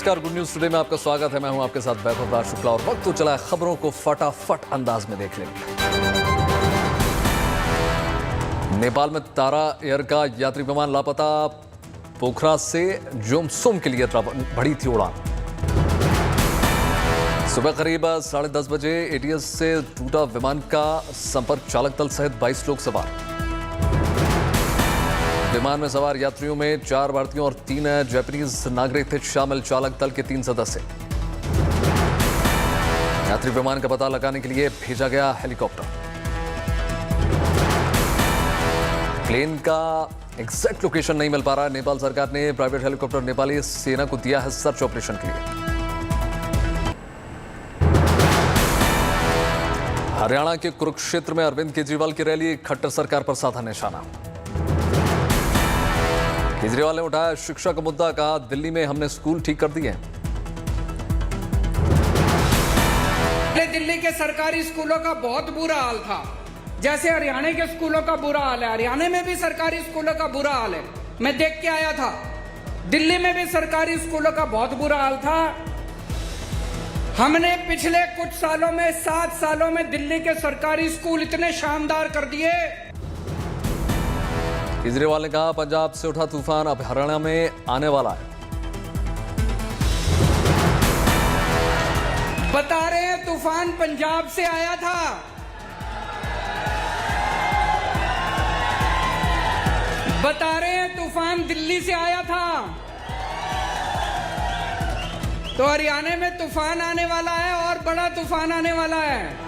नमस्कार, good news today में आपका स्वागत है। मैं हूं आपके साथ वैभव राज शुक्ला और वक्त तो चला है खबरों को फटाफट अंदाज में देख लेंगे। नेपाल में तारा एयर का यात्री विमान लापता, पोखरा से जोमसोम के लिए बढ़ी थी उड़ान। सुबह करीब 10:30 बजे एटीएस से टूटा विमान का संपर्क, चालक दल सहित 22 लोग सवार। विमान में सवार यात्रियों में 4 भारतीयों और 3 जापानीज नागरिक थे शामिल, चालक दल के 3 सदस्य। यात्री विमान का पता लगाने के लिए भेजा गया हेलीकॉप्टर। प्लेन का एग्जैक्ट लोकेशन नहीं मिल पा रहा है। नेपाल सरकार ने प्राइवेट हेलीकॉप्टर नेपाली सेना को दिया है सर्च ऑपरेशन के लिए। हरियाणा के कुरुक्षेत्र में अरविंद केजरीवाल की रैली, खट्टर सरकार पर साधा निशाना। केजरीवाल ने उठाया शिक्षा का मुद्दा, कहा दिल्ली में हमने स्कूल ठीक कर दिए। दिल्ली के सरकारी स्कूलों का बहुत बुरा हाल था, जैसे हरियाणा के स्कूलों का बुरा हाल है। हरियाणा में भी सरकारी स्कूलों का बुरा हाल है, मैं देख के आया था। दिल्ली में भी सरकारी स्कूलों का बहुत बुरा हाल था। हमने पिछले कुछ सालों में 7 सालों में दिल्ली के सरकारी स्कूल इतने शानदार कर दिए। केजरीवाल ने कहा पंजाब से उठा तूफान अब हरियाणा में आने वाला है। बता रहे हैं तूफान पंजाब से आया था। बता रहे हैं तूफान दिल्ली से आया था। तो हरियाणा में तूफान आने वाला है और बड़ा तूफान आने वाला है।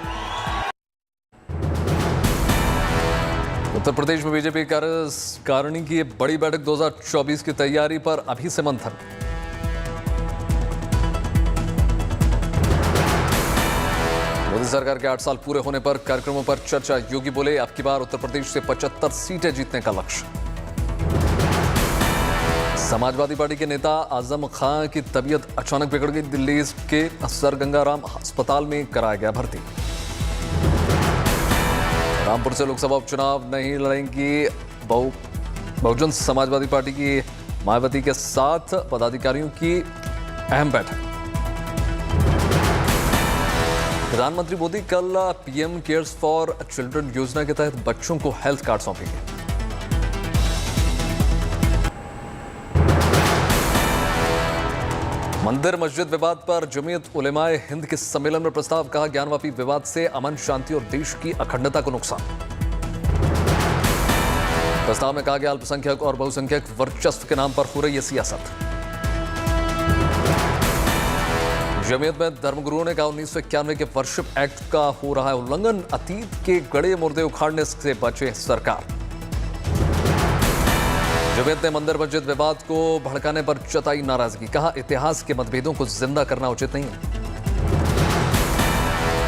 उत्तर प्रदेश में बीजेपी कार्यकारिणी की बड़ी बैठक 2024 की तैयारी पर अभी से मंथन। मोदी सरकार के 8 साल पूरे होने पर कार्यक्रमों पर चर्चा। योगी बोले अब की बार उत्तर प्रदेश से 75 सीटें जीतने का लक्ष्य। समाजवादी पार्टी के नेता आजम खां की तबीयत अचानक बिगड़ गई, दिल्ली के सर गंगाराम अस्पताल में कराया गया भर्ती। रामपुर से लोकसभा उपचुनाव नहीं लड़ेंगी बहुजन समाजवादी पार्टी की मायावती के साथ पदाधिकारियों की अहम बैठक। प्रधानमंत्री मोदी कल पीएम केयर्स फॉर चिल्ड्रन योजना के तहत बच्चों को हेल्थ कार्ड सौंपेंगे। मंदिर मस्जिद विवाद पर जमीयत उलेमाए हिंद के सम्मेलन में प्रस्ताव, कहा ज्ञानवापी विवाद से अमन शांति और देश की अखंडता को नुकसान। प्रस्ताव में कहा गया अल्पसंख्यक और बहुसंख्यक वर्चस्व के नाम पर हो रही है सियासत। जमीयत में धर्मगुरुओं ने कहा 1991 के वर्शिप एक्ट का हो रहा है उल्लंघन, अतीत के गड़े मुर्दे उखाड़ने से बचे सरकार। जमीयत ने मंदिर मस्जिद विवाद को भड़काने पर जताई नाराजगी, कहा इतिहास के मतभेदों को जिंदा करना उचित नहीं है।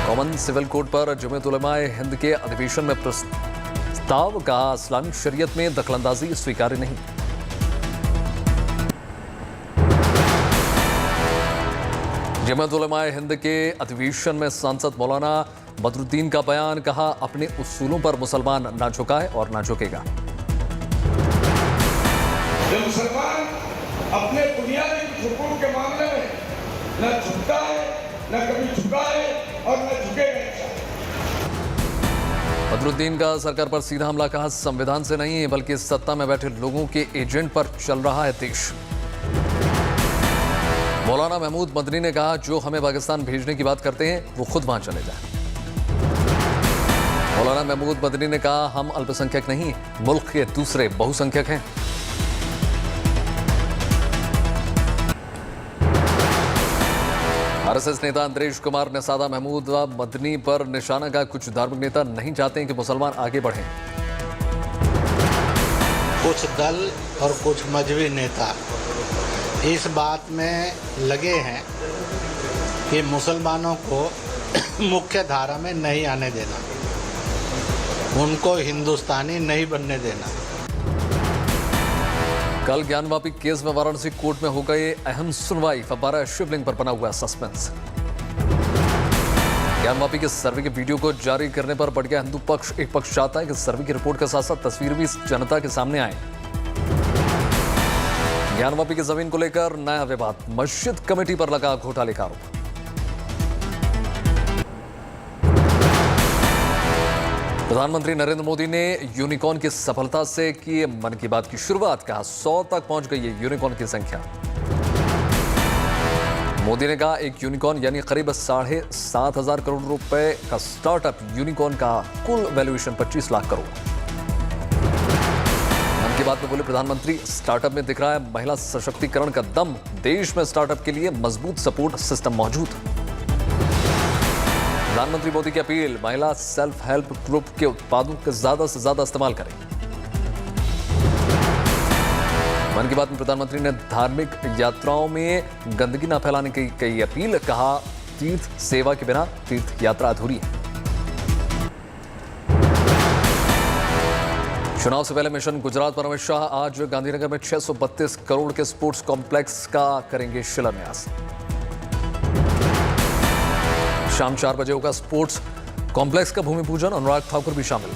कॉमन सिविल कोड पर जमीयत उलेमाए हिंद के अधिवेशन में प्रस्ताव, कहा इस्लामी शरीयत में दखलंदाजी स्वीकार्य नहीं। जमीयत उलेमाए हिंद के अधिवेशन में सांसद मौलाना बदरुद्दीन का बयान, कहा अपने उसूलों पर मुसलमान ना झुकाए और ना झुकेगा। जब मुसलमान अपने बुनियादी हुकूक के मामले में न झुकता है, न कभी झुका है और न झुकेगा। बदरुद्दीन का सरकार पर सीधा हमला, कहा संविधान से नहीं बल्कि सत्ता में बैठे लोगों के एजेंट पर चल रहा है देश। मौलाना महमूद मदनी ने कहा जो हमें पाकिस्तान भेजने की बात करते हैं वो खुद वहां चले जाए। मौलाना महमूद मदनी ने कहा हम अल्पसंख्यक नहीं, मुल्क के दूसरे बहुसंख्यक हैं। आरएसएस नेता अंतरेश कुमार ने सादा महमूद मदनी पर निशाना, का कुछ धार्मिक नेता नहीं चाहते हैं कि मुसलमान आगे बढ़ें। कुछ दल और कुछ मजहबी नेता इस बात में लगे हैं कि मुसलमानों को मुख्य धारा में नहीं आने देना, उनको हिंदुस्तानी नहीं बनने देना। कल ज्ञानवापी केस में वाराणसी कोर्ट में हो गई अहम सुनवाई, फव्वारा शिवलिंग पर बना हुआ सस्पेंस। ज्ञानवापी के सर्वे के वीडियो को जारी करने पर बढ़ गया हिंदू पक्ष। एक पक्ष चाहता है कि सर्वे की रिपोर्ट के साथ साथ तस्वीर भी जनता के सामने आए। ज्ञानवापी की जमीन को लेकर नया विवाद, मस्जिद कमेटी पर लगा घोटाले का आरोप। प्रधानमंत्री नरेंद्र मोदी ने यूनिकॉर्न की सफलता से की मन की बात की शुरुआत, कहा 100 तक पहुंच गई है यूनिकॉर्न की संख्या। मोदी ने कहा एक यूनिकॉर्न यानी करीब 7,500 करोड़ रुपए का स्टार्टअप यूनिकॉर्न का कुल वैल्यूएशन 25 लाख करोड़। मन की बात में बोले प्रधानमंत्री, स्टार्टअप में दिख रहा है महिला सशक्तिकरण का दम, देश में स्टार्टअप के लिए मजबूत सपोर्ट सिस्टम मौजूद। प्रधानमंत्री मोदी की अपील, महिला सेल्फ हेल्प ग्रुप के उत्पादों का ज्यादा से ज्यादा इस्तेमाल करें। मन की बात में प्रधानमंत्री ने धार्मिक यात्राओं में गंदगी न फैलाने की कई अपील, कहा तीर्थ सेवा के बिना तीर्थ यात्रा अधूरी है। चुनाव से पहले मिशन गुजरात पर अमित शाह आज गांधीनगर में 632 करोड़ के स्पोर्ट्स कॉम्प्लेक्स का करेंगे शिलान्यास। शाम 4 बजे होगा स्पोर्ट्स कॉम्प्लेक्स का भूमि पूजन, अनुराग ठाकुर भी शामिल।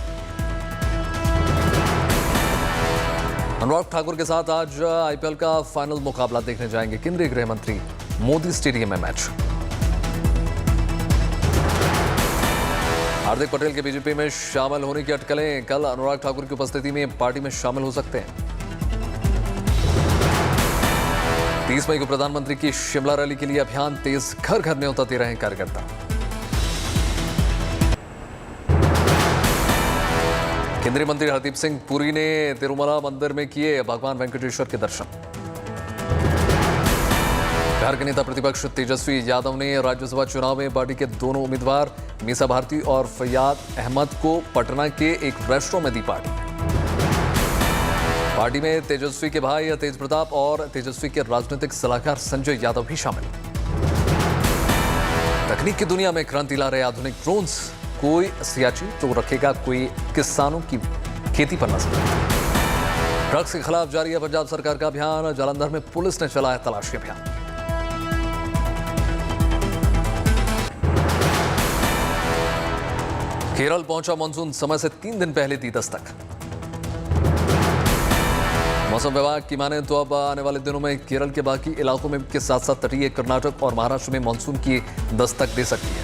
अनुराग ठाकुर के साथ आज आईपीएल का फाइनल मुकाबला देखने जाएंगे केंद्रीय गृह मंत्री, मोदी स्टेडियम में मैच। हार्दिक पटेल के बीजेपी में शामिल होने की अटकलें, कल अनुराग ठाकुर की उपस्थिति में पार्टी में शामिल हो सकते हैं। 30 मई को प्रधानमंत्री की शिमला रैली के लिए अभियान तेज, घर घर न्योता दे रहे हैं कार्यकर्ता। केंद्रीय मंत्री हरदीप सिंह पुरी ने तिरुमला मंदिर में किए भगवान वेंकटेश्वर के दर्शन। बिहार के नेता प्रतिपक्ष तेजस्वी यादव ने राज्यसभा चुनाव में पार्टी के दोनों उम्मीदवार मीसा भारती और फैयाद अहमद को पटना के एक रेस्टोरेंट में दी पार्टी में तेजस्वी के भाई तेज प्रताप और तेजस्वी के राजनीतिक सलाहकार संजय यादव भी शामिल। तकनीक की दुनिया में क्रांति ला रहे आधुनिक ड्रोन्स, कोई सियाचिन तो रखेगा, कोई किसानों की खेती पर नजर। ड्रग्स के खिलाफ जारी है पंजाब सरकार का अभियान, जालंधर में पुलिस ने चलाया तलाशी अभियान। केरल पहुंचा मानसून, समय से 3 दिन पहले दी दस्तक। मौसम विभाग की माने तो अब आने वाले दिनों में केरल के बाकी इलाकों में के साथ साथ तटीय कर्नाटक और महाराष्ट्र में मानसून की दस्तक दे सकती है।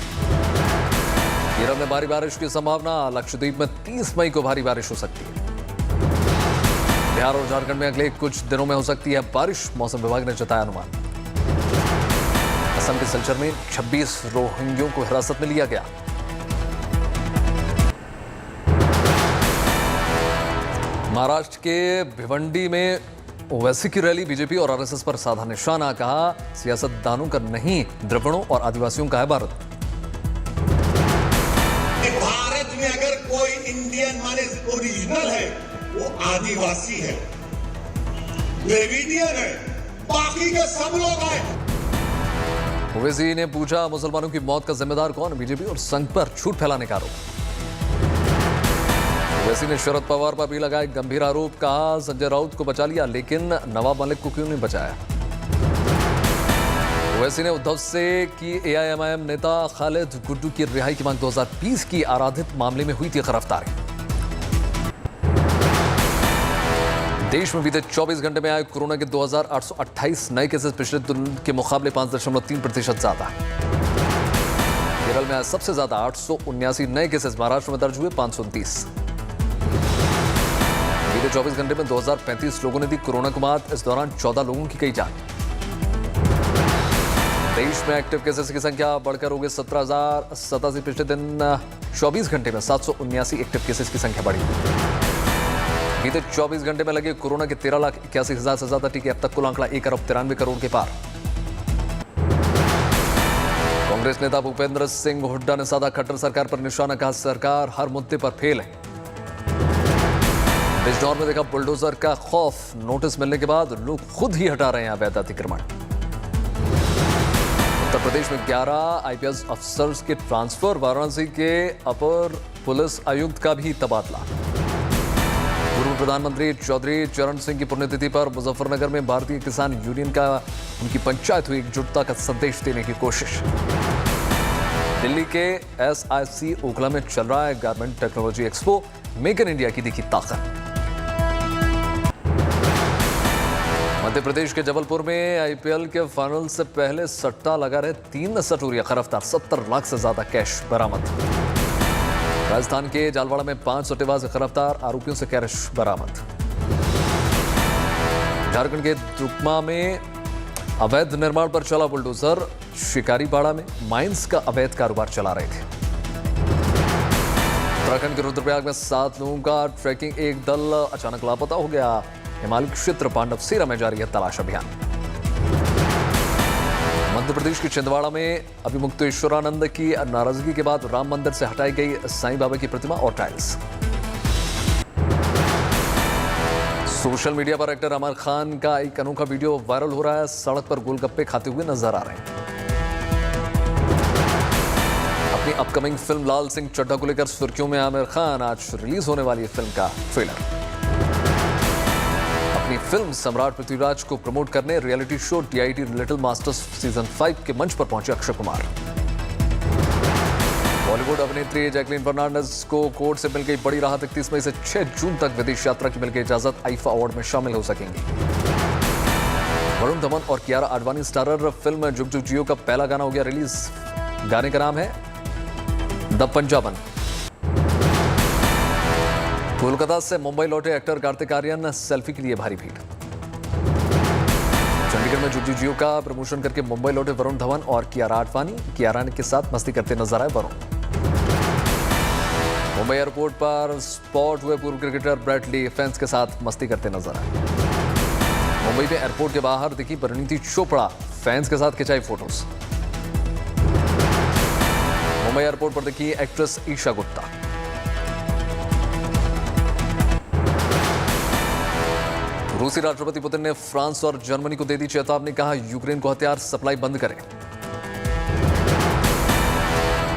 केरल में भारी बारिश की संभावना, लक्षद्वीप में 30 मई को भारी बारिश हो सकती है। बिहार और झारखंड में अगले कुछ दिनों में हो सकती है बारिश, मौसम विभाग ने जताया अनुमान। असम के सिलचर में 26 रोहिंग्यों को हिरासत में लिया गया। महाराष्ट्र के भिवंडी में ओवैसी की रैली, बीजेपी और आरएसएस पर साधा निशाना, कहा सियासतदानों का नहीं द्रविड़ों और आदिवासियों का है भारत। भारत में अगर कोई इंडियन माने ओरिजिनल है वो आदिवासी है, द्रविडियन है, बाकी के सब लोग हैं। ओवैसी ने पूछा मुसलमानों की मौत का जिम्मेदार कौन, बीजेपी और संघ पर झूठ फैलाने का आरोप। ओवैसी ने शरद पवार पर भी लगाए गंभीर आरोप, कहा संजय राउत को बचा लिया लेकिन नवाब मलिक को क्यों नहीं बचाया। ओवैसी ने उद्धव से की एआईएमआईएम नेता खालिद गुड्डू की रिहाई की मांग, 2020 की आराधित मामले में हुई थी गिरफ्तारी। देश में बीते 24 घंटे में आए कोरोना के 2,828 नए केसेस, पिछले दिन के मुकाबले 5.3% ज्यादा। केरल में आज सबसे ज्यादा 879 नए केसेस, महाराष्ट्र में दर्ज हुए 529। बीते 24 घंटे में 2035 लोगों ने दी कोरोना को मात, इस दौरान 14 लोगों की गई जान। देश में एक्टिव केसेस की संख्या बढ़कर हो गई 17,087। पिछले दिन 24 घंटे में 779 एक्टिव केसेस की संख्या बढ़ी। बीते 24 घंटे में लगे कोरोना के 13,81,000 से ज्यादा टीके, अब तक कुल आंकड़ा 1,93 करोड़ के पार। कांग्रेस नेता भूपेंद्र सिंह हुड्डा ने साधा खट्टर सरकार पर निशाना, कहा सरकार हर मुद्दे पर फेल है। बिजनौर में देखा बुलडोजर का खौफ, नोटिस मिलने के बाद लोग खुद ही हटा रहे हैं अवैध अतिक्रमण। उत्तर प्रदेश में 11 आईपीएस अफसर्स के ट्रांसफर, वाराणसी के अपर पुलिस आयुक्त का भी तबादला। पूर्व प्रधानमंत्री चौधरी चरण सिंह की पुण्यतिथि पर मुजफ्फरनगर में भारतीय किसान यूनियन का उनकी पंचायत हुई एकजुटता का संदेश देने की कोशिश। दिल्ली के एसआईसी ओखला में चल रहा है garment technology expo, make in India की दिखी ताकत। मध्य प्रदेश के जबलपुर में आईपीएल के फाइनल से पहले सट्टा लगा रहे 3 सटोरिया गिरफ्तार, 70 लाख से ज्यादा कैश बरामद। राजस्थान के जालवाड़ा में 5 सट्टेबाज गिरफ्तार, आरोपियों से कैश बरामद। झारखंड के दुकमा में अवैध निर्माण पर चला बुलडोजर, शिकारीपाड़ा में माइंस का अवैध कारोबार चला रहे थे। उत्तराखंड के रुद्रप्रयाग में 7 लोगों का ट्रैकिंग एक दल अचानक लापता हो गया। हिमालय क्षेत्र पांडवसीरा में जारी है तलाश अभियान। मध्य प्रदेश के छिंदवाड़ा में अभिमुक्तेश्वरानंद की नाराजगी के बाद राम मंदिर से हटाई गई साईं बाबा की प्रतिमा और टाइल्स। सोशल मीडिया पर एक्टर आमिर खान का एक अनोखा वीडियो वायरल हो रहा है। सड़क पर गोलगप्पे खाते हुए नजर आ रहे हैं। अपनी अपकमिंग फिल्म लाल सिंह चड्ढा को लेकर सुर्खियों में आमिर खान, आज रिलीज होने वाली फिल्म का ट्रेलर। अपनी फिल्म सम्राट पृथ्वीराज को प्रमोट करने reality show DID little masters season 5 के मंच पर पहुंचे अक्षय कुमार। बॉलीवुड अभिनेत्री जैकलीन फर्नांडिस को कोर्ट से मिल गई बड़ी राहत। 31 मई से 6 जून तक विदेश यात्रा की मिल गई इजाजत, आईफा अवार्ड में शामिल हो सकेंगी। वरुण धवन और कियारा आडवाणी स्टारर फिल्म जुग जुग जियो का पहला गाना हो गया रिलीज। गाने का नाम है द पंजाबन। कोलकाता से मुंबई लौटे एक्टर कार्तिक आर्यन, सेल्फी के लिए भारी भीड़। चंडीगढ़ में जुग जुग जियो का प्रमोशन करके मुंबई लौटे वरुण धवन और कियारा आडवाणी। कियारा के साथ मस्ती करते नजर आए वरुण। मुंबई एयरपोर्ट पर स्पॉट हुए पूर्व क्रिकेटर ब्रैडली फैंस के साथ मस्ती करते नजर आए। मुंबई में एयरपोर्ट के बाहर दिखी परिणीति चोपड़ा, फैंस के साथ खिंचाई फोटोज। मुंबई एयरपोर्ट पर दिखी एक्ट्रेस ईशा गुप्ता। रूसी राष्ट्रपति पुतिन ने फ्रांस और जर्मनी को दे दी चेतावनी, कहा यूक्रेन को हथियार सप्लाई बंद करें।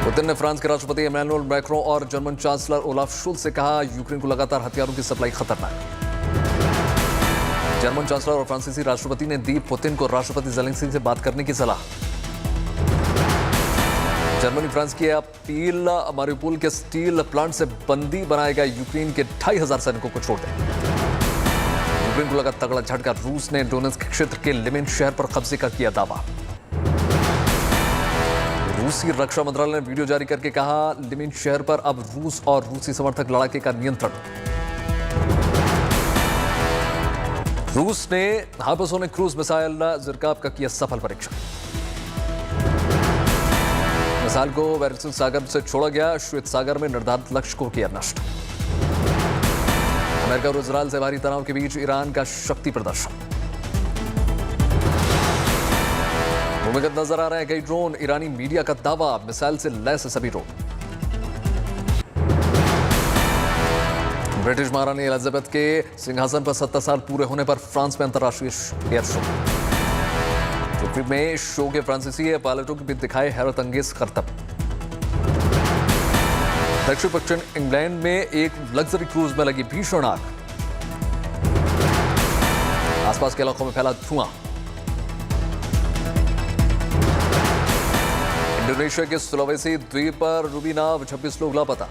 पुतिन ने फ्रांस के राष्ट्रपति इमैनुअल मैक्रों और जर्मन चांसलर ओलाफ शोल्ज से कहा यूक्रेन को लगातार हथियारों की सप्लाई खतरनाक। जर्मन चांसलर और फ्रांसीसी राष्ट्रपति ने दी पुतिन को राष्ट्रपति जेलेंस्की से बात करने की सलाह। जर्मनी फ्रांस की अपील, मारिउपोल के स्टील प्लांट से बंदी बनाए गए यूक्रेन के 2500 सैनिकों को छोड़ दें। यूक्रेन को लगा तगड़ा झटका, रूस ने डोनेट्स्क क्षेत्र के लिमेन शहर पर कब्जे का किया दावा। रूसी रक्षा मंत्रालय ने वीडियो जारी करके कहा लिमेन शहर पर अब रूस और रूसी समर्थक लड़ाके का नियंत्रण। रूस ने हाइपरसोनिक क्रूज मिसाइल ज़िरकाब का किया सफल परीक्षण। मिसाइल को बैरिसन सागर से छोड़ा गया, श्वेत सागर में निर्धारित लक्ष्य को किया नष्ट। अमेरिका और इजरायल से भारी तनाव के बीच ईरान का शक्ति प्रदर्शन। भूमिगत नजर आ रहे हैं कई ड्रोन, ईरानी मीडिया का दावा मिसाइल से लैस सभी ड्रोन। ब्रिटिश महारानी एलिजाबेथ के सिंहासन पर 70 साल पूरे होने पर फ्रांस में अंतर्राष्ट्रीय एयर शो। पृथ्वी में शो के फ्रांसीसी पायलटों के बीच दिखाए हैरत अंगेज करतब। दक्षिण पश्चिम इंग्लैंड में एक लग्जरी क्रूज में लगी भीषण आग, आसपास के इलाकों में फैला धुआं। इंडोनेशिया के सुलावेसी द्वीप पर डूबी नाव, 26 लोग लापता।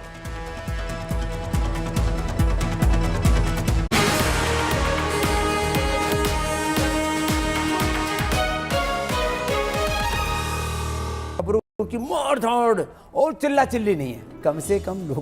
खबरों की मार धाड़ और चिल्ला चिल्ली नहीं है, कम से कम लोगों